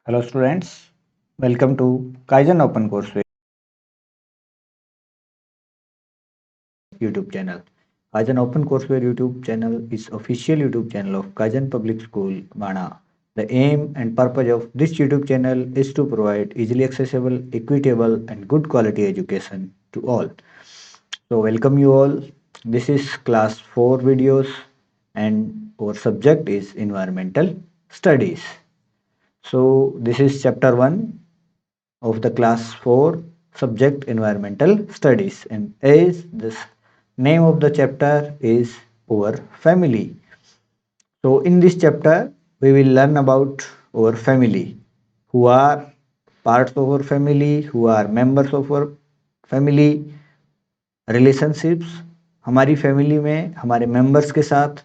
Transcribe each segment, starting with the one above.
Hello students, welcome to Kaizen Open Courseware YouTube channel. Kaizen Open Courseware YouTube channel is official YouTube channel of Kaizen Public School, Mana. The aim and purpose of this YouTube channel is to provide easily accessible, equitable and good quality education to all. So welcome you all. This is class 4 videos and our subject is environmental studies. So this is chapter 1 of the class 4 subject environmental studies, and as the name of the chapter is our family. So in this chapter we will learn about our family, who are parts of our family, who are members of our family, relationships, हमारी family में हमारे members के साथ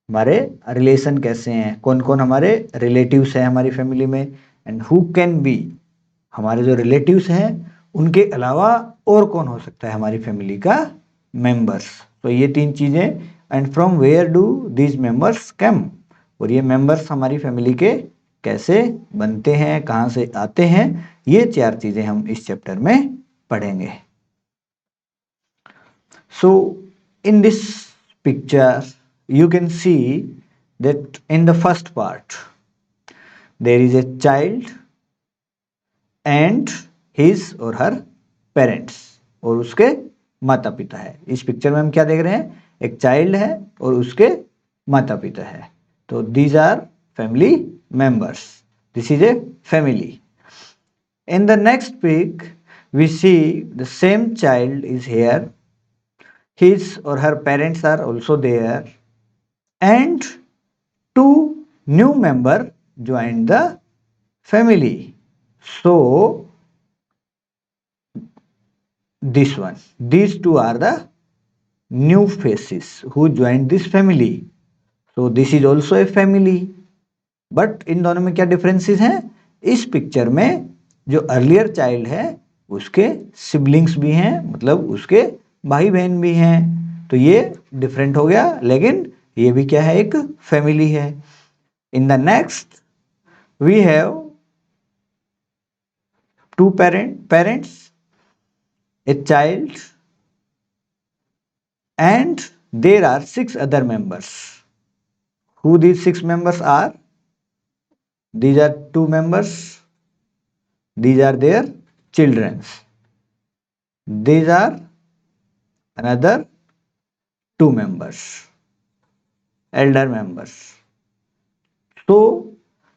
हमारे relation कैसे हैं, कौन कौन हमारे रिलेटिव्स हैं हमारी फैमिली में, एंड हु कैन बी, हमारे जो रिलेटिव्स हैं उनके अलावा और कौन हो सकता है हमारी फैमिली का मेंबर्स. तो ये तीन चीज़ें, and from where do these members come, और ये मेंबर्स हमारी फैमिली के कैसे बनते हैं, कहाँ से आते हैं, ये चार चीज़ें हम इस चैप्टर में पढ़ेंगे. So in this picture you can see that in the first part there is a child and his or her parents, और उसके माता पिता है. इस पिक्चर में हम क्या देख रहे हैं, एक चाइल्ड है और उसके माता पिता है. तो these are family members. This is a family. In the next pic we see the same child is here, his or her parents are also there, and two new member joined the family. So these two are the new faces who joined this family. So this is also a family. But in दोनों में क्या differences हैं, इस picture में जो earlier child है उसके siblings भी हैं, मतलब उसके भाई बहन भी हैं, तो ये डिफरेंट हो गया, लेकिन ये भी क्या है, एक फैमिली है. In the next we have two parents, a child, and there are 6 other members. Who these 6 members are? These are 2 members. These are their children. These are another 2 members, elder members. So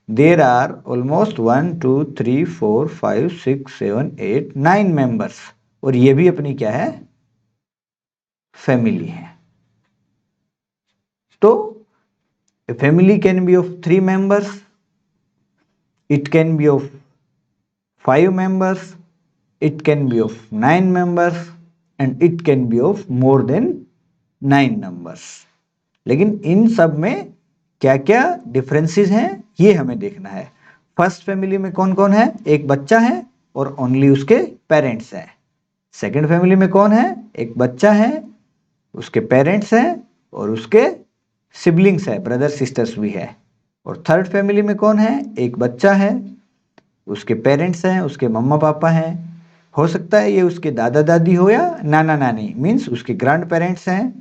there are almost 1 2 3 4 5 6 7 8 9 members, और ये भी अपनी क्या है, family है. तो a family can be of 3 members, it can be of 5 members, it can be of 9 members, and it can be of more than 9 numbers. लेकिन इन सब में क्या क्या डिफरेंसेस हैं ये हमें देखना है. फर्स्ट फैमिली में कौन कौन है, एक बच्चा है और ओनली उसके पेरेंट्स हैं. सेकंड फैमिली में कौन है, एक बच्चा है, उसके पेरेंट्स हैं और उसके सिबलिंग्स है, ब्रदर सिस्टर्स भी है. और थर्ड फैमिली में कौन है, एक बच्चा है, उसके पेरेंट्स हैं, उसके मम्मा पापा हैं, हो सकता है ये उसके दादा दादी हो या नाना नानी, मीन्स उसके ग्रैंड पेरेंट्स हैं,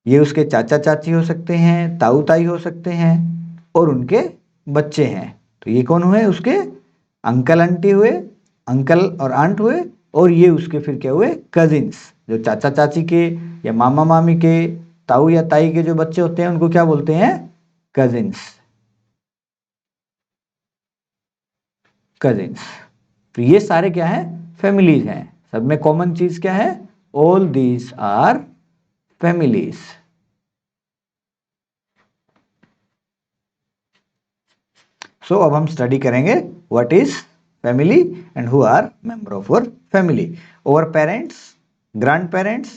ये उसके चाचा चाची हो सकते हैं, ताऊ ताई हो सकते हैं, और उनके बच्चे हैं. तो ये कौन हुए, उसके अंकल आंटी हुए, अंकल और आंट हुए, और ये उसके फिर क्या हुए, कजिन्स, जो चाचा चाची के या मामा मामी के, ताऊ या ताई के जो बच्चे होते हैं उनको क्या बोलते हैं, कजिन्स. तो ये सारे क्या है, फैमिलीज हैं. सब में कॉमन चीज क्या है, all these are families. So अब हम स्टडी करेंगे what is family and who are member of our family. Our parents, grand parents,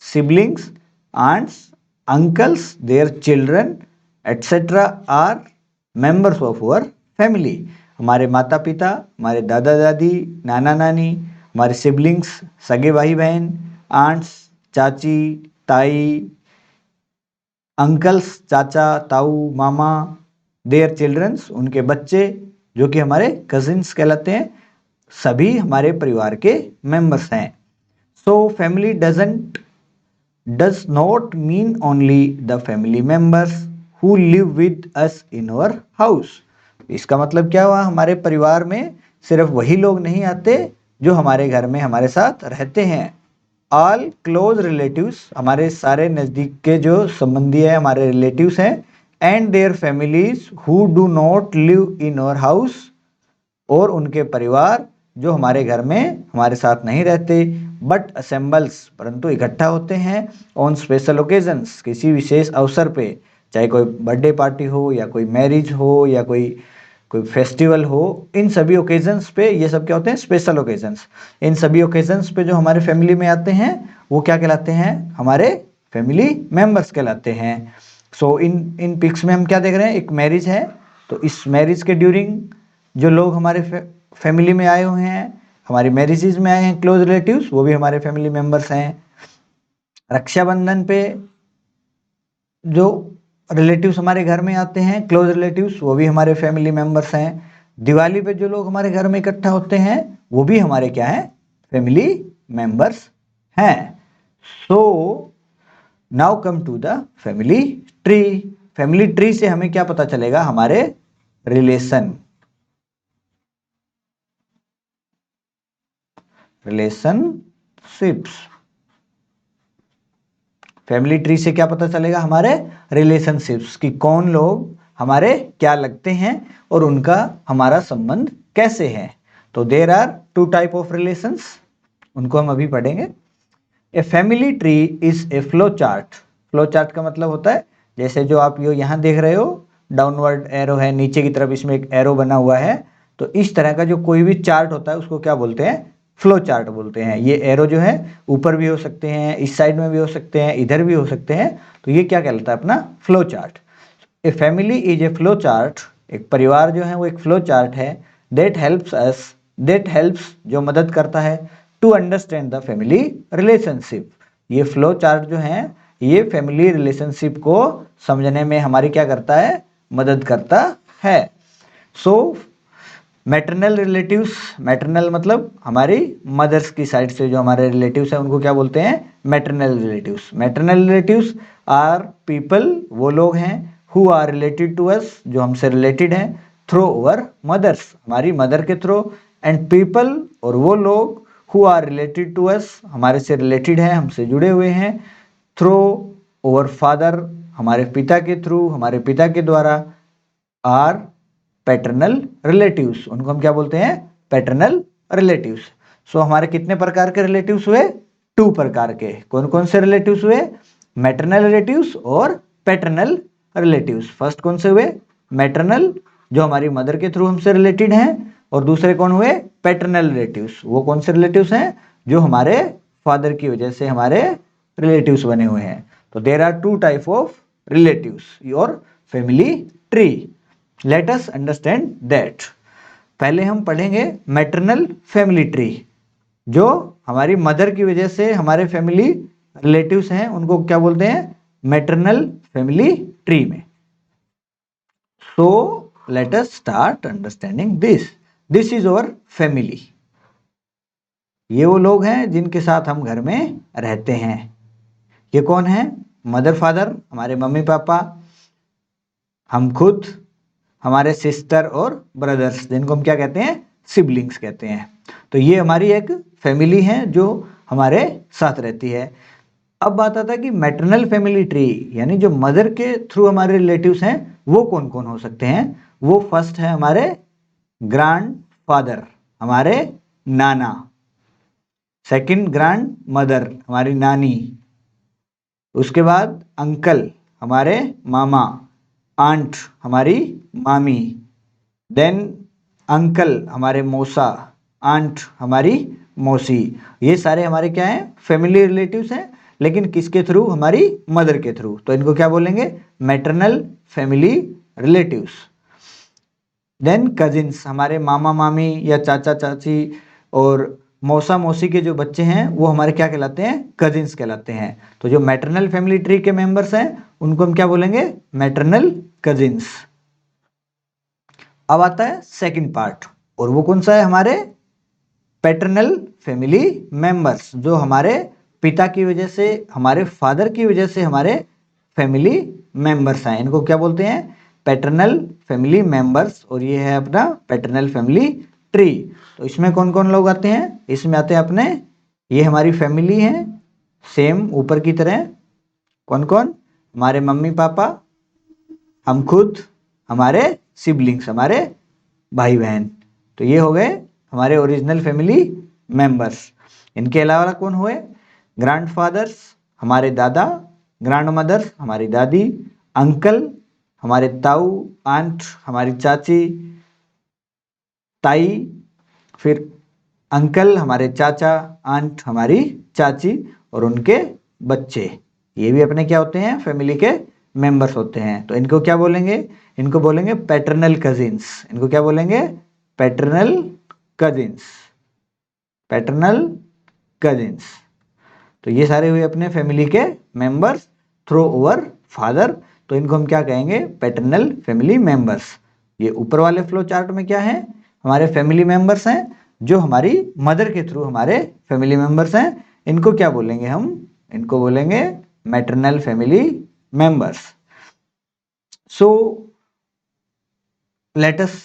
siblings, aunts, uncles, their children etcetera are members of our family. हमारे माता पिता, हमारे दादा दादी, नाना नानी, हमारे सिबलिंग्स, सगे भाई बहन, आंट्स, चाची, ताई, अंकल्स, चाचा, ताऊ, मामा, देयर चिल्ड्रंस, उनके बच्चे, जो कि हमारे कजिन्स कहलाते हैं, सभी हमारे परिवार के मेंबर्स हैं। So family does not mean only the family members who live with us in our house. इसका मतलब क्या हुआ, हमारे परिवार में सिर्फ वही लोग नहीं आते जो हमारे घर में हमारे साथ रहते हैं। ऑल क्लोज रिलेटिव्स, हमारे सारे नज़दीक के जो संबंधी है हमारे रिलेटिव्स हैं, and their families who do not live in our house, और उनके परिवार जो हमारे घर में हमारे साथ नहीं रहते, बट असेंबल्स, परंतु इकट्ठा होते हैं, ऑन स्पेशल ओकेजन्स, किसी विशेष अवसर पे, चाहे कोई बर्थडे पार्टी हो या कोई मैरिज हो या कोई कोई फेस्टिवल हो, इन सभी ओकेजन्स पे, ये सब क्या होते हैं, स्पेशल ओकेजन्स। इन सभी ओकेजन्स पे जो हमारे फैमिली में आते हैं वो क्या कहलाते हैं, हमारे फैमिली मेंबर्स कहलाते हैं। सो इन इन पिक्स में हम क्या देख रहे हैं, एक मैरिज है, तो इस मैरिज के ड्यूरिंग जो लोग हमारे फैमिली में आए हुए हैं, हमारी मैरिजेज में आए हैं क्लोज रिलेटिव्स, वो भी हमारे फैमिली मेंबर्स हैं। रक्षाबंधन पे जो रिलेटिव्स हमारे घर में आते हैं क्लोज रिलेटिव्स, वो भी हमारे फैमिली मेंबर्स हैं। दिवाली पे जो लोग हमारे घर में इकट्ठा होते हैं वो भी हमारे क्या हैं, फैमिली मेंबर्स हैं। So now come to the family tree. Family tree से हमें क्या पता चलेगा, हमारे रिलेशनशिप्स। फैमिली ट्री से क्या पता चलेगा, हमारे रिलेशनशिप्स, कि कौन लोग हमारे क्या लगते हैं और उनका हमारा संबंध कैसे है। तो there are two type of relations, उनको हम अभी पढ़ेंगे। A family tree is a flow chart. Flow chart का मतलब होता है, जैसे जो आप यहाँ देख रहे हो, डाउनवर्ड एरो है, नीचे की तरफ इसमें एक एरो बना हुआ है, तो इस तरह का जो कोई भी चार्ट होता है उसको क्या बोलते हैं, फ्लो चार्ट बोलते हैं। ये एरो जो है ऊपर भी हो सकते हैं, इस साइड में भी हो सकते हैं, इधर भी हो सकते हैं, तो ये क्या कहलाता है, अपना flow chart. A family is a flow chart, एक परिवार जो है वो एक फ्लो चार्ट है। दैट हेल्प्स जो मदद करता है, to understand the family relationship. ये फ्लो चार्ट जो है ये फैमिली रिलेशनशिप को समझने में हमारी क्या करता है, मदद करता है। सो मैटरनल रिलेटिव्स, मैटरनल मतलब हमारी मदर्स की साइड से जो हमारे रिलेटिव्स हैं उनको क्या बोलते हैं, maternal relatives. Maternal relatives are people, वो लोग हैं, who are related to us, जो हमसे रिलेटेड हैं, थ्रू अवर मदर्स, हमारी मदर के थ्रू, एंड पीपल, और वो लोग, who are related to us, हमारे से रिलेटेड हैं, हमसे जुड़े हुए हैं, थ्रू अवर फादर, हमारे पिता के थ्रू, हमारे पिता के द्वारा, आर पैटर्नल रिलेटिव्स, उनको हम क्या बोलते हैं, पैटर्नल रिलेटिव्स। सो हमारे कितने प्रकार के रिलेटिव्स हुए, 2 प्रकार के। कौन कौन से रिलेटिव्स हुए, मैटरनल रिलेटिव्स और पैटर्नल रिलेटिव्स। फर्स्ट कौन से हुए, मैटरनल, जो हमारी मदर के थ्रू हमसे रिलेटेड हैं, और दूसरे कौन हुए, पैटर्नल रिलेटिव्स, वो कौन से रिलेटिव्स हैं, जो हमारे फादर की वजह से हमारे रिलेटिव्स बने हुए हैं। तो there are 2 type of relatives your family tree. Let us understand that. पहले हम पढ़ेंगे मैटरनल फैमिली ट्री, जो हमारी मदर की वजह से हमारे फैमिली रिलेटिव्स हैं उनको क्या बोलते हैं, मैटरनल फैमिली ट्री में। सो let us start understanding this. This is our family, ये वो लोग हैं जिनके साथ हम घर में रहते हैं। ये कौन है, मदर फादर, हमारे मम्मी पापा, हम खुद, हमारे सिस्टर और ब्रदर्स, जिनको हम क्या कहते हैं, सिबलिंग्स कहते हैं। तो ये हमारी एक फैमिली है जो हमारे साथ रहती है। अब बात आता है कि मैटरनल फैमिली ट्री, यानी जो मदर के थ्रू हमारे रिलेटिव्स हैं वो कौन कौन हो सकते हैं। वो फर्स्ट है हमारे ग्रैंड फादर, हमारे नाना। सेकंड ग्रैंड मदर, हमारी नानी। उसके बाद अंकल, हमारे मामा। आंट, हमारी मामी। देन अंकल, हमारे मौसा। आंट, हमारी मौसी। ये सारे हमारे क्या हैं, फैमिली रिलेटिव्स हैं, लेकिन किसके थ्रू, हमारी मदर के थ्रू। तो इनको क्या बोलेंगे, maternal family relatives. Then cousins, हमारे मामा मामी या चाचा चाची और मौसा मौसी के जो बच्चे हैं वो हमारे क्या कहलाते हैं, कजिन्स कहलाते हैं। तो जो मैटरनल फैमिली ट्री के मेंबर्स हैं उनको हम क्या बोलेंगे, मैटरनल कजिन्स। अब आता है सेकंड पार्ट, और वो कौन सा है? हमारे पैटर्नल फैमिली मेंबर्स, जो हमारे पिता की वजह से, हमारे फादर की वजह से हमारे फैमिली मेंबर्स हैं, इनको क्या बोलते हैं? Paternal family members. और ये है अपना पैटर्नल फैमिली ट्री। तो इसमें कौन कौन लोग आते हैं? इसमें आते हैं अपने, ये हमारी फैमिली है सेम ऊपर की तरह। कौन कौन? हमारे मम्मी पापा, हम खुद, हमारे सिबलिंग्स, हमारे भाई बहन। तो ये हो गए हमारे ओरिजिनल फैमिली मेंबर्स। इनके अलावा कौन हुए? ग्रैंडफादर्स, हमारे दादा, ग्रैंड मदर्स, हमारी दादी, अंकल, हमारे ताऊ, आंट, हमारी चाची, ताई, फिर अंकल हमारे चाचा, आंट हमारी चाची, और उनके बच्चे। ये भी अपने क्या होते हैं? फैमिली के मेंबर्स होते हैं। तो इनको क्या बोलेंगे? इनको बोलेंगे पैटर्नल कजिन्स। इनको क्या बोलेंगे? Paternal cousins, paternal cousins. तो ये सारे हुए अपने फैमिली के मेंबर्स थ्रू ओवर फादर। तो इनको हम क्या कहेंगे? Paternal family members. ये ऊपर वाले फ्लो चार्ट में क्या है? हमारे फैमिली मेंबर्स हैं, जो हमारी मदर के थ्रू हमारे फैमिली मेंबर्स हैं। इनको क्या बोलेंगे हम? इनको बोलेंगे maternal family members. So let us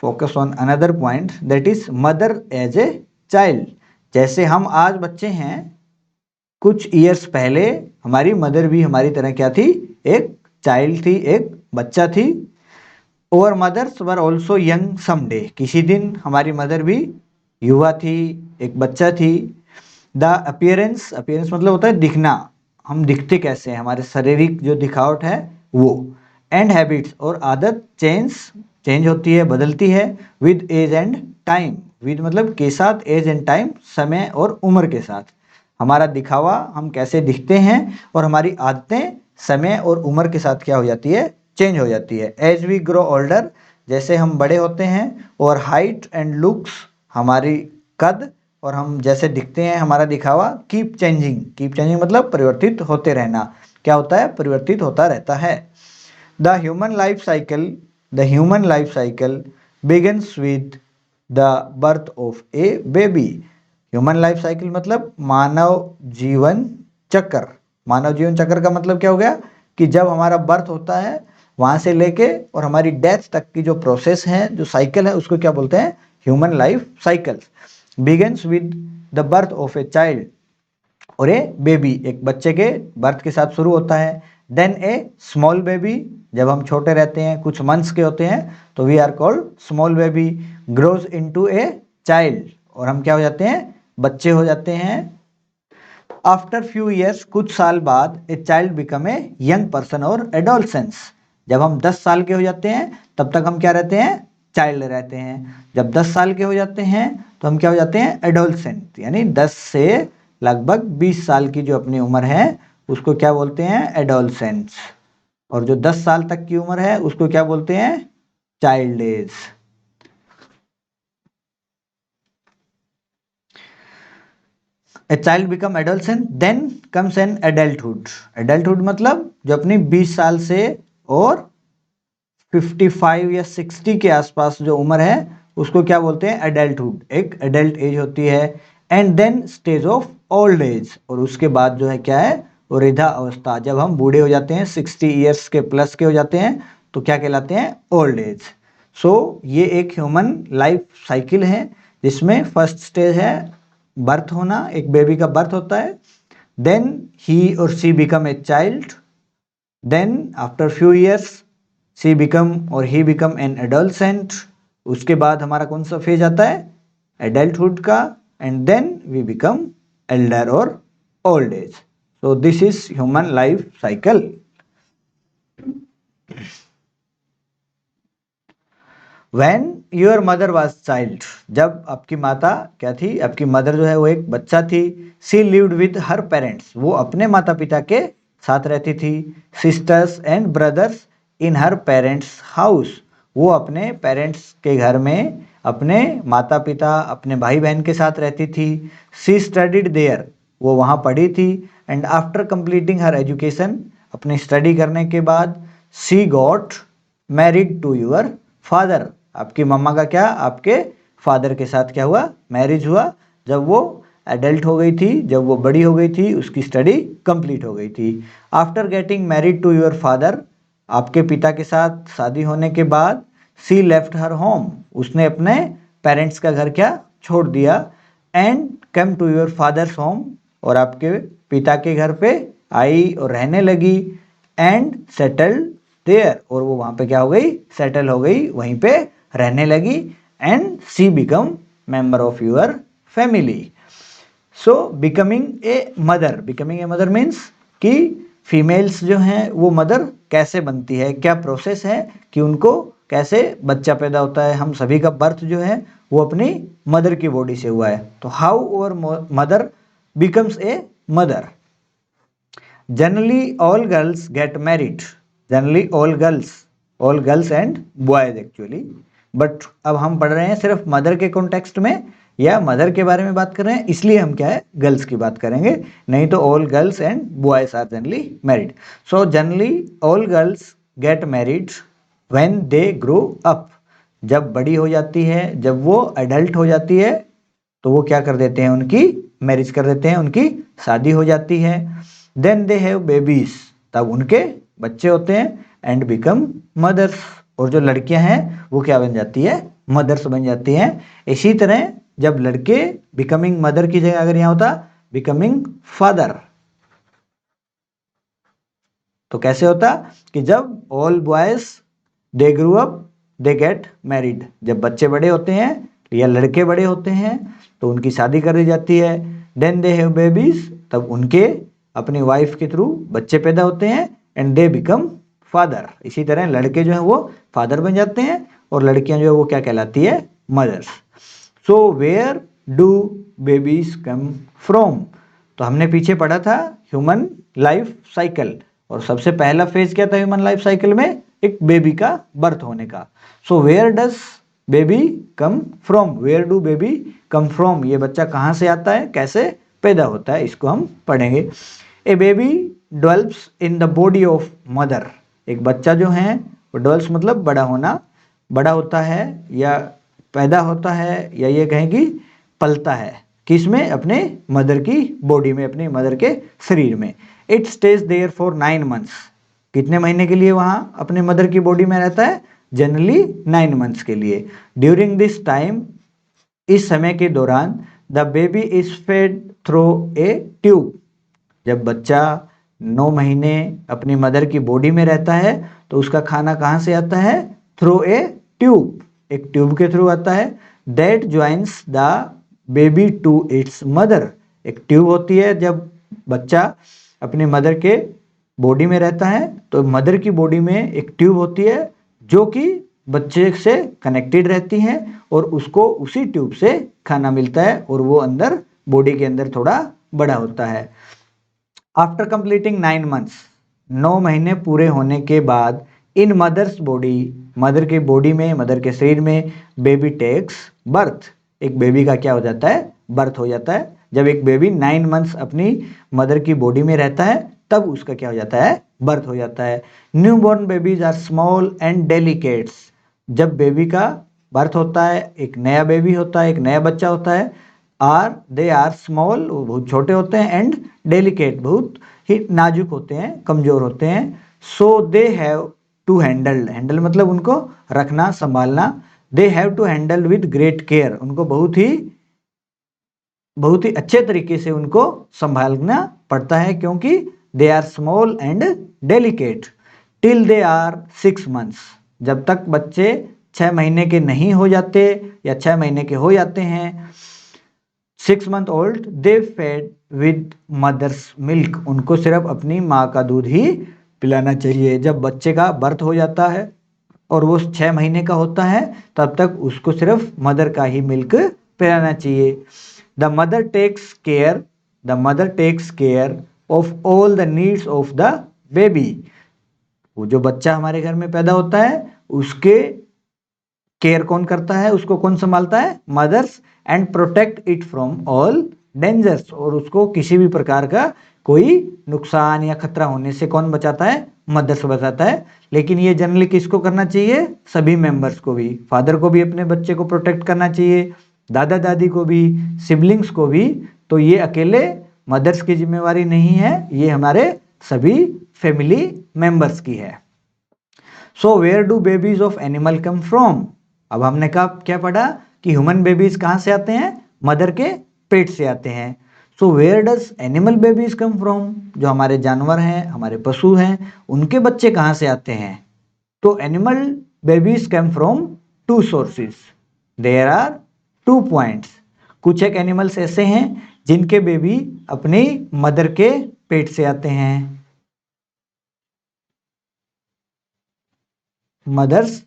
focus on another point, that is mother as a child. जैसे हम आज बच्चे हैं, कुछ ईयर्स पहले हमारी मदर भी हमारी तरह क्या थी? एक चाइल्ड थी, एक बच्चा थी। और mothers were also young someday, किसी दिन हमारी मदर भी युवा थी, एक बच्चा थी। द अपीयरेंस, अपीयरेंस मतलब होता है दिखना, हम दिखते कैसे हैं, हमारे शारीरिक जो दिखावट है वो। एंड हैबिट्स, और आदत चेंज होती है, बदलती है। With age and time, with मतलब के साथ, एज एंड टाइम समय और उम्र के साथ। हमारा दिखावा, हम कैसे दिखते हैं, और हमारी आदतें समय और उम्र के साथ क्या हो जाती है? चेंज हो जाती है। एज वी ग्रो ओल्डर, जैसे हम बड़े होते हैं। और हाइट एंड लुक्स, हमारी कद और हम जैसे दिखते हैं, हमारा दिखावा कीप चेंजिंग, कीप चेंजिंग मतलब परिवर्तित होते रहना। क्या होता है? परिवर्तित होता रहता है। The human life cycle, the human life cycle begins with the birth of A baby. Human life cycle मतलब मानव जीवन चक्र। मानव जीवन चक्र का मतलब क्या हो गया? कि जब हमारा बर्थ होता है, वहां से लेके और हमारी डेथ तक की जो प्रोसेस है, जो साइकिल है, उसको क्या बोलते हैं? Human life cycle. Begins with the birth of a child, और ए बेबी, एक बच्चे के बर्थ के साथ शुरू होता है। देन ए स्मॉल बेबी, जब हम छोटे रहते हैं, कुछ मंथ्स के होते हैं, तो we are called small baby. Grows into a child, और हम क्या हो जाते हैं? बच्चे हो जाते हैं। आफ्टर फ्यू ईयर्स, कुछ साल बाद, ए child become a young person और एडोलसेंस। जब हम 10 साल के हो जाते हैं, तब तक हम क्या रहते हैं? चाइल्ड रहते हैं। जब 10 साल के हो जाते हैं, तो हम क्या हो जाते हैं? एडोलसेंट, यानी 10 से लगभग 20 साल की जो अपनी उम्र है, उसको क्या बोलते हैं? एडोलसेंस। और जो 10 साल तक की उम्र है, उसको क्या बोलते हैं? Child age. A child become adolescent, then comes an adulthood. Adulthood मतलब जो अपनी 20 साल से और 55 या 60 के आसपास जो उम्र है, उसको क्या बोलते हैं? एडल्टहुड, एक एडल्ट एज होती है। And then stage of old age, और उसके बाद जो है क्या है? वृद्धा अवस्था। जब हम बूढ़े हो जाते हैं, 60 ईयर्स के प्लस के हो जाते हैं, तो क्या कहलाते हैं? Old age. सो ये एक ह्यूमन लाइफ साइकिल है, जिसमें फर्स्ट स्टेज है बर्थ होना, एक बेबी का बर्थ होता है। Then he or she become a child. Then after few years she become or he become an adolescent. उसके बाद हमारा कौन सा फेज आता है? एडल्टहुड का। And then we become elder और old age. So this is human life cycle. When your mother was child, जब आपकी माता क्या थी? आपकी मदर जो है वो एक बच्चा थी। She lived with her parents, वो अपने माता पिता के साथ रहती थी। Sisters and brothers in her parents house, वो अपने पेरेंट्स के घर में अपने माता पिता, अपने भाई बहन के साथ रहती थी। She studied there, वो वहाँ पढ़ी थी। And after completing her education, अपनी स्टडी करने के बाद, she got married to your father. आपकी मम्मा का क्या, आपके फादर के साथ क्या हुआ, मैरिज हुआ। जब वो एडल्ट हो गई थी, जब वो बड़ी हो गई थी, उसकी स्टडी कंप्लीट हो गई थी। After getting married to your father, आपके पिता के साथ शादी होने के बाद, सी लेफ्ट हर होम, उसने अपने पेरेंट्स का घर क्या, छोड़ दिया। And come to your father's home, और आपके पिता के घर पे आई और रहने लगी। एंड सेटल्ड देयर, और वो वहाँ पे क्या हो गई, सेटल हो गई, वहीं पे रहने लगी। And she become member of your family. So becoming a mother, becoming a mother means कि फीमेल्स जो हैं वो मदर कैसे बनती है, क्या प्रोसेस है कि उनको कैसे बच्चा पैदा होता है। हम सभी का बर्थ जो है वो अपनी मदर की बॉडी से हुआ है। तो हाउ और mother becomes a mother. Generally all girls get married, generally all girls and boys actually, but अब हम पढ़ रहे हैं सिर्फ मदर के कॉन्टेक्स्ट में या मदर के बारे में बात कर रहे हैं, इसलिए हम क्या है, गर्ल्स की बात करेंगे, नहीं तो all girls and boys are generally married. So generally all girls get married when they grow up, जब बड़ी हो जाती है, जब वो एडल्ट हो जाती है, तो वो क्या कर देते हैं, उनकी मैरिज कर देते हैं, उनकी शादी हो जाती है। देन दे हैव बेबीज, तब उनके बच्चे होते हैं। एंड बिकम मदर्स, और जो लड़कियां हैं वो क्या बन जाती है, मदर्स बन जाती हैं। इसी तरह जब लड़के बिकमिंग मदर की जगह अगर यहाँ होता बिकमिंग फादर, तो कैसे होता कि जब all boys they grew up they get married, जब बच्चे बड़े होते हैं या लड़के बड़े होते हैं तो उनकी शादी कर दी जाती है। देन दे हैव बेबीज, तब उनके अपनी वाइफ के थ्रू बच्चे पैदा होते हैं। एंड दे बिकम फादर, इसी तरह लड़के जो हैं वो फादर बन जाते हैं और लड़कियां जो है वो क्या कहलाती है, mothers. So where do babies come from, तो हमने पीछे पढ़ा था ह्यूमन लाइफ साइकिल, और सबसे पहला फेज क्या था ह्यूमन लाइफ साइकिल में, एक बेबी का बर्थ होने का। So where does baby come from, where do baby come from, ये बच्चा कहाँ से आता है, कैसे पैदा होता है, इसको हम पढ़ेंगे। A baby develops in the body of mother, एक बच्चा जो है वो डेवलप्स मतलब बड़ा होना, बड़ा होता है या पैदा होता है, या ये कहें कि पलता है, किसमें, अपने मदर की बॉडी में, अपने मदर के शरीर में। It stays there for 9 months, कितने महीने के लिए वहाँ अपने मदर की बॉडी में रहता है, जनरली 9 मंथ्स के लिए। ड्यूरिंग दिस टाइम, इस समय के दौरान, the baby is fed through a tube, जब बच्चा 9 महीने अपनी मदर की बॉडी में रहता है तो उसका खाना कहाँ से आता है, थ्रू ए ट्यूब, एक ट्यूब के थ्रू आता है। That joins the baby to its mother, एक ट्यूब होती है, जब बच्चा अपनी मदर के बॉडी में रहता है तो मदर की बॉडी में एक ट्यूब होती है जो कि बच्चे से कनेक्टेड रहती हैं और उसको उसी ट्यूब से खाना मिलता है और वो अंदर बॉडी के अंदर थोड़ा बड़ा होता है। आफ्टर कंप्लीटिंग 9 मंथ्स, 9 महीने पूरे होने के बाद, इन मदर्स बॉडी, मदर के बॉडी में, मदर के शरीर में, बेबी टेक्स बर्थ, एक बेबी का क्या हो जाता है, बर्थ हो जाता है। जब एक बेबी 9 मंथ्स अपनी मदर की बॉडी में रहता है तब उसका क्या हो जाता है, बर्थ हो जाता है। New born babies are small and delicates, जब बेबी का बर्थ होता है, एक नया बेबी होता है, एक नया बच्चा होता है, दे आर स्मॉल, वो बहुत छोटे होते हैं, एंड डेलिकेट, बहुत ही नाजुक होते हैं, कमजोर होते हैं। So they have to handle, handle मतलब उनको रखना, संभालना, they have to handle with great care, उनको बहुत ही अच्छे तरीके से उनको संभालना पड़ता है, क्योंकि they are small and delicate. Till they are 6 months, जब तक बच्चे 6 महीने के नहीं हो जाते या 6 महीने के हो जाते हैं, 6 month old, they fed with mother's milk, उनको सिर्फ अपनी माँ का दूध ही पिलाना चाहिए। जब बच्चे का बर्थ हो जाता है और वो 6 महीने का होता है तब तक उसको सिर्फ मदर का ही मिल्क पिलाना चाहिए। The mother takes care of all the needs of the baby, वो जो बच्चा हमारे घर में पैदा होता है उसके केयर कौन करता है, उसको कौन संभालता है, mothers. And protect it from all dangers, और उसको किसी भी प्रकार का कोई नुकसान या खतरा होने से कौन बचाता है, मदर से बताता है, लेकिन ये जनरली किसको करना चाहिए? सभी मेंबर्स को भी, फादर को भी अपने बच्चे को प्रोटेक्ट करना चाहिए, दादा दादी को भी, सिबलिंग्स को भी। तो ये अकेले मदर्स की जिम्मेवारी नहीं है, ये हमारे सभी फैमिली मेंबर्स की है। So where do babies of animal come from? अब हमने क्या पढ़ा कि ह्यूमन बेबीज कहाँ से आते हैं? मदर के पेट से आते हैं। So where does animal babies come from? जो हमारे जानवर हैं, हमारे पशु हैं, उनके बच्चे कहाँ से आते हैं? तो animal babies come from two sources. There are 2 points. कुछ एक एनिमल्स ऐसे हैं जिनके बेबी अपनी मदर के पेट से आते हैं, मदर्स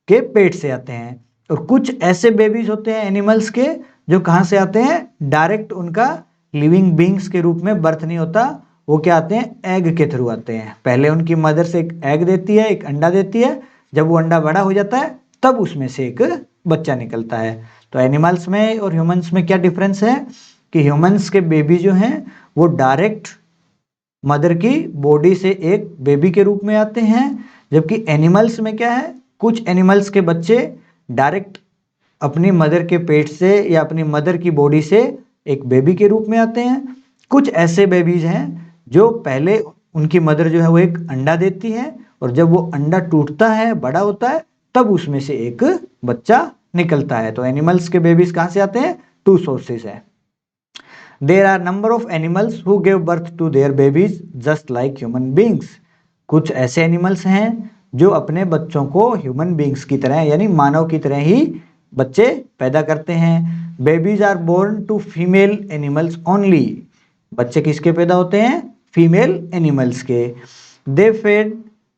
के पेट से आते हैं। और कुछ ऐसे बेबीज होते हैं एनिमल्स के जो कहाँ से आते हैं? डायरेक्ट उनका लिविंग बींग्स के रूप में बर्थ नहीं होता, वो क्या आते हैं? एग के थ्रू आते हैं। पहले उनकी मदर से एक एग देती है, एक अंडा देती है, जब वो अंडा बड़ा हो जाता है तब उसमें से एक बच्चा निकलता है। तो एनिमल्स में और ह्यूमंस में क्या डिफरेंस है कि ह्यूमंस के बेबी जो हैं वो डायरेक्ट मदर की बॉडी से एक बेबी के रूप में आते हैं, जबकि एनिमल्स में क्या है? कुछ एनिमल्स के बच्चे डायरेक्ट अपनी मदर के पेट से या अपनी मदर की बॉडी से एक बेबी के रूप में आते हैं। कुछ ऐसे बेबीज हैं जो पहले उनकी मदर जो है वो एक अंडा देती है, और जब वो अंडा टूटता है, बड़ा होता है, तब उसमें से एक बच्चा निकलता है। तो एनिमल्स के बेबीज कहाँ से आते हैं? 2 सोर्सेज है। There are number of animals who give birth to their babies just like human beings. कुछ ऐसे एनिमल्स हैं जो अपने बच्चों को ह्यूमन बींग्स की तरह यानी मानव की तरह ही बच्चे पैदा करते हैं। Babies are born to female animals only. बच्चे किसके पैदा होते हैं? फीमेल एनिमल्स के। They fed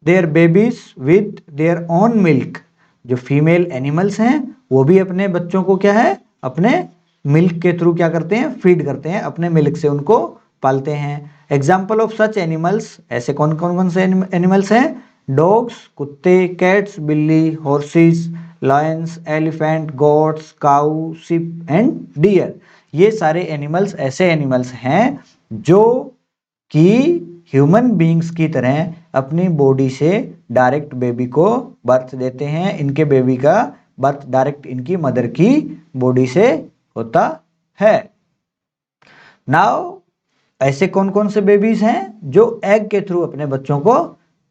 their babies with their own milk. जो फीमेल एनिमल्स हैं वो भी अपने बच्चों को क्या है? अपने मिल्क के थ्रू क्या करते हैं? फीड करते हैं, अपने मिल्क से उनको पालते हैं। एग्जाम्पल ऑफ सच एनिमल्स, ऐसे कौन से एनिमल्स हैं? डॉग्स, कुत्ते, कैट्स, बिल्ली, horses, lions, elephant, goats, cow, sheep and deer. ये सारे एनिमल्स ऐसे एनिमल्स हैं जो कि ह्यूमन बींग्स की तरह अपनी बॉडी से डायरेक्ट बेबी को बर्थ देते हैं। इनके बेबी का बर्थ डायरेक्ट इनकी मदर की बॉडी से होता है। नाउ ऐसे कौन से बेबीज हैं जो एग के थ्रू अपने बच्चों को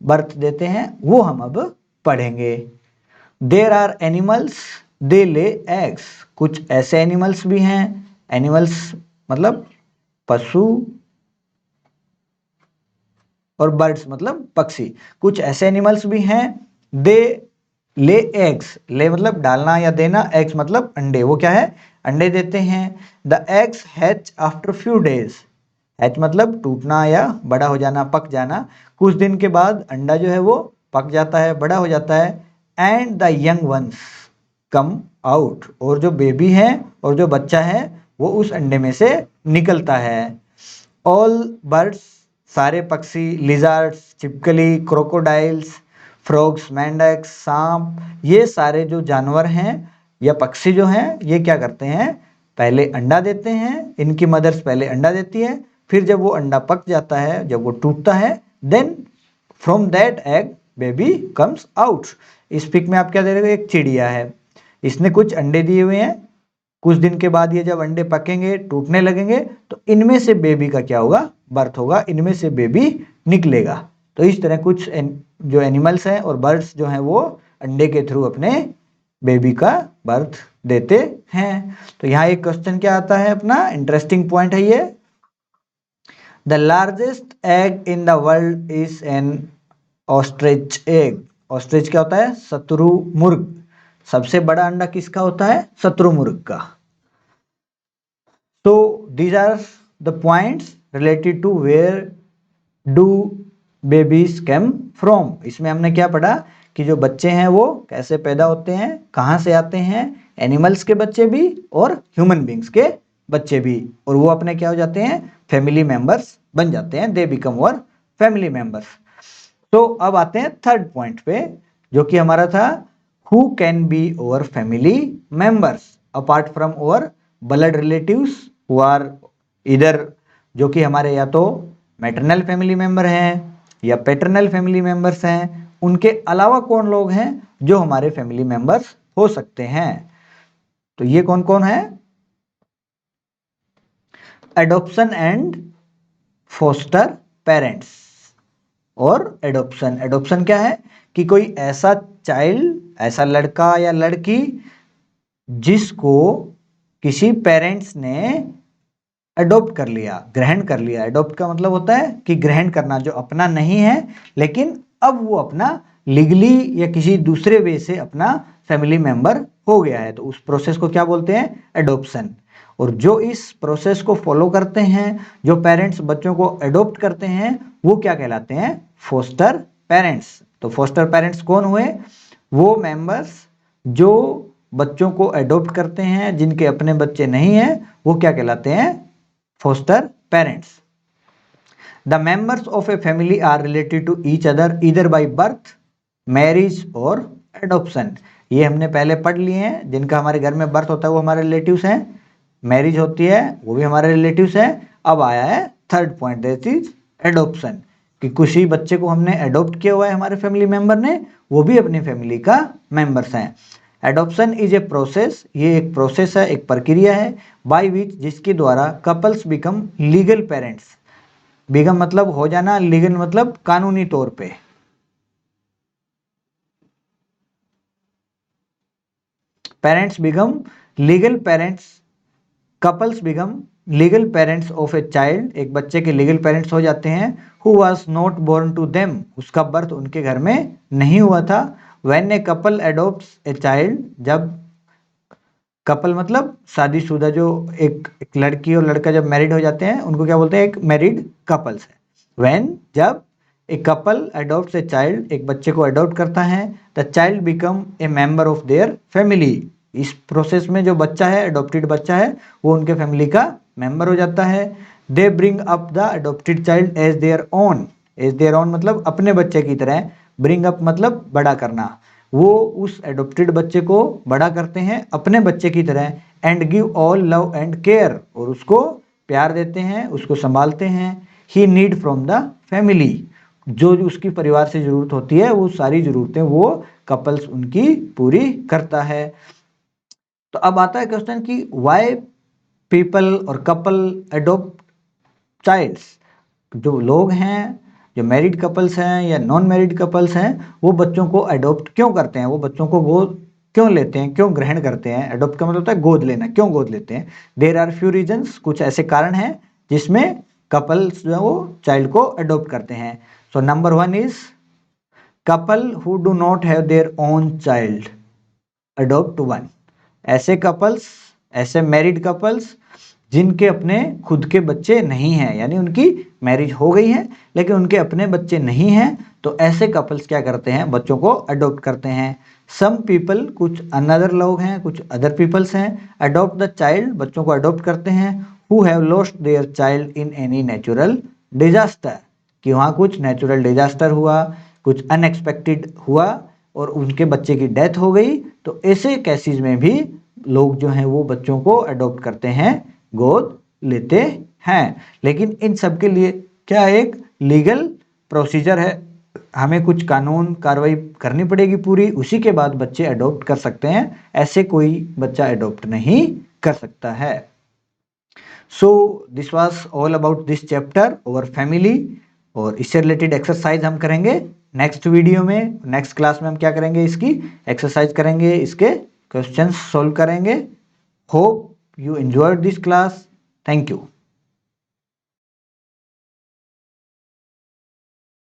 बर्थ देते हैं, वो हम अब पढ़ेंगे। There are animals they lay eggs. कुछ ऐसे एनिमल्स भी हैं, एनिमल्स मतलब पशु, और बर्ड्स मतलब पक्षी। कुछ ऐसे एनिमल्स भी हैं दे ले एग्स। ले मतलब डालना या देना, एग्स मतलब अंडे। वो क्या है? अंडे देते हैं। The eggs hatch after few days. Hatch मतलब टूटना या बड़ा हो जाना, पक जाना। कुछ दिन के बाद अंडा जो है वो पक जाता है, बड़ा हो जाता है। And the young ones come out. और जो बेबी है और जो बच्चा है वो उस अंडे में से निकलता है। ऑल बर्ड्स, सारे पक्षी, लिजार्ड्स, छिपकली, क्रोकोडाइल्स, फ्रॉग्स, मेंढक, सांप, ये सारे जो जानवर हैं या पक्षी जो हैं ये क्या करते हैं? पहले अंडा देते हैं। इनकी मदर्स पहले अंडा देती है, फिर जब वो अंडा पक जाता है, जब वो टूटता है, then from that egg baby comes out. इस पिक में आप क्या दे रहे हो? एक चिड़िया है, इसने कुछ अंडे दिए हुए हैं। कुछ दिन के बाद ये जब अंडे पकेंगे, टूटने लगेंगे, तो इनमें से बेबी का क्या होगा? बर्थ होगा, इनमें से बेबी निकलेगा। तो इस तरह कुछ जो एनिमल्स हैं और बर्ड्स जो हैं वो अंडे के थ्रू अपने बेबी का बर्थ देते हैं। तो यहाँ एक क्वेश्चन क्या आता है अपना, इंटरेस्टिंग पॉइंट है ये। The largest egg in the world is an ostrich egg. Ostrich क्या होता है? शत्रुमुर्ग। सबसे बड़ा अंडा किसका होता है? शत्रुमुर्ग का। So these are the points related to where do babies come from। इसमें हमने क्या पढ़ा कि जो बच्चे हैं वो कैसे पैदा होते हैं, कहाँ से आते हैं, एनिमल्स के बच्चे भी और ह्यूमन बींग्स के बच्चे भी, और वो अपने क्या हो जाते हैं? फैमिली मेंबर्स बन जाते हैं। They become our family members. तो अब आते हैं थर्ड पॉइंट पे, जो कि हमारा था who can be our family members apart from our blood relatives who are इधर, जो कि हमारे या तो मैटरनल फैमिली मेंबर हैं या पैटर्नल फैमिली मेंबर्स हैं, उनके अलावा कौन लोग हैं जो हमारे फैमिली मेंबर्स हो सकते हैं। तो ये कौन कौन है? Adoption and foster parents. और एडॉप्शन क्या है कि कोई ऐसा चाइल्ड, ऐसा लड़का या लड़की जिसको किसी पेरेंट्स ने अडॉप्ट कर लिया, ग्रहण कर लिया। अडॉप्ट का मतलब होता है कि ग्रहण करना, जो अपना नहीं है लेकिन अब वो अपना लीगली या किसी दूसरे वे से अपना फैमिली मेंबर हो गया है, तो उस प्रोसेस को क्या बोलते हैं? एडॉप्शन। और जो इस प्रोसेस को फॉलो करते हैं, जो पेरेंट्स बच्चों को अडॉप्ट करते हैं, वो क्या कहलाते हैं? Foster parents. तो फोस्टर पेरेंट्स कौन हुए? वो मेंबर्स जो बच्चों को अडॉप्ट करते हैं, जिनके अपने बच्चे नहीं हैं, वो क्या कहलाते हैं? Foster parents. The members of a family are related to each other either by birth, marriage और adoption। ये हमने पहले पढ़ लिए हैं। जिनका हमारे घर में बर्थ होता है वो हमारे रिलेटिव्स हैं, मैरिज होती है वो भी हमारे रिलेटिव्स हैं। अब आया है third point, that is adoption, कि कुछ ही बच्चे को हमने अडॉप्ट किया हुआ है हमारे फैमिली मेंबर ने, वो भी अपनी फैमिली का मेंबर्स हैं। एडॉप्शन इज ए प्रोसेस, ये एक प्रोसेस है, एक प्रक्रिया है, बाय विच, जिसके द्वारा couples become legal parents. Become मतलब हो जाना, लीगल मतलब कानूनी तौर पे। Parents become legal parents, couples become legal parents of a child, एक बच्चे के लीगल पेरेंट्स हो जाते हैं, who was not born to them, उसका बर्थ उनके घर में नहीं हुआ था। When a couple adopts a child, जब कपल मतलब शादीशुदा, जो एक लड़की और लड़का जब मैरिड हो जाते हैं उनको क्या बोलते हैं? एक मैरिड कपल्स है। व्हेन, जब एक कपल अडॉप्ट्स ए चाइल्ड, एक बच्चे को अडॉप्ट करता है, the child become a member of their family. इस प्रोसेस में जो बच्चा है, अडॉप्टेड बच्चा है, वो उनके फैमिली का मेंबर हो जाता है। They bring up the adopted child as their own, as their own मतलब अपने बच्चे की तरह, ब्रिंग अप मतलब बड़ा करना। वो उस एडॉप्टेड बच्चे को बड़ा करते हैं अपने बच्चे की तरह। And give all love and care, और उसको प्यार देते हैं, उसको संभालते हैं। ही नीड फ्रॉम द फैमिली, जो उसकी परिवार से जरूरत होती है वो सारी जरूरतें वो कपल्स उनकी पूरी करता है। तो अब आता है क्वेश्चन कि वाई पीपल और कपल अडोप्ट चाइल्ड्स। जो लोग हैं, जो मैरिड कपल्स हैं या नॉन मैरिड कपल्स हैं, वो बच्चों को अडॉप्ट क्यों करते हैं? वो बच्चों को गोद क्यों लेते हैं, क्यों ग्रहण करते हैं? अडॉप्ट का मतलब होता है गोद लेना, क्यों गोद लेते हैं? देयर आर फ्यू रीजंस, कुछ ऐसे कारण हैं जिसमें कपल्स जो है वो चाइल्ड को अडॉप्ट करते हैं। So number 1 is couple who do not have their own child adopt one. ऐसे कपल्स, ऐसे मैरिड कपल्स जिनके अपने खुद के बच्चे नहीं हैं, यानी उनकी मैरिज हो गई है लेकिन उनके अपने बच्चे नहीं हैं, तो ऐसे कपल्स क्या करते हैं? बच्चों को अडॉप्ट करते हैं। सम पीपल, कुछ अनदर लोग हैं, कुछ अदर पीपल्स हैं, अडॉप्ट द चाइल्ड, बच्चों को अडॉप्ट करते हैं, who have lost their child in any natural disaster, कि वहाँ कुछ नेचुरल डिजास्टर हुआ, कुछ अनएक्सपेक्टेड हुआ और उनके बच्चे की डेथ हो गई, तो ऐसे केसेस में भी लोग जो हैं वो बच्चों को अडॉप्ट करते हैं, गोद लेते हैं। लेकिन इन सब के लिए क्या एक लीगल प्रोसीजर है, हमें कुछ कानून कार्रवाई करनी पड़ेगी पूरी, उसी के बाद बच्चे अडॉप्ट कर सकते हैं, ऐसे कोई बच्चा अडॉप्ट नहीं कर सकता है। So this was all about this chapter over family, और इससे रिलेटेड एक्सरसाइज हम करेंगे नेक्स्ट वीडियो में। नेक्स्ट क्लास में हम क्या करेंगे? इसकी एक्सरसाइज करेंगे, इसके क्वेश्चंस सॉल्व करेंगे। Hope you enjoyed this class. Thank you.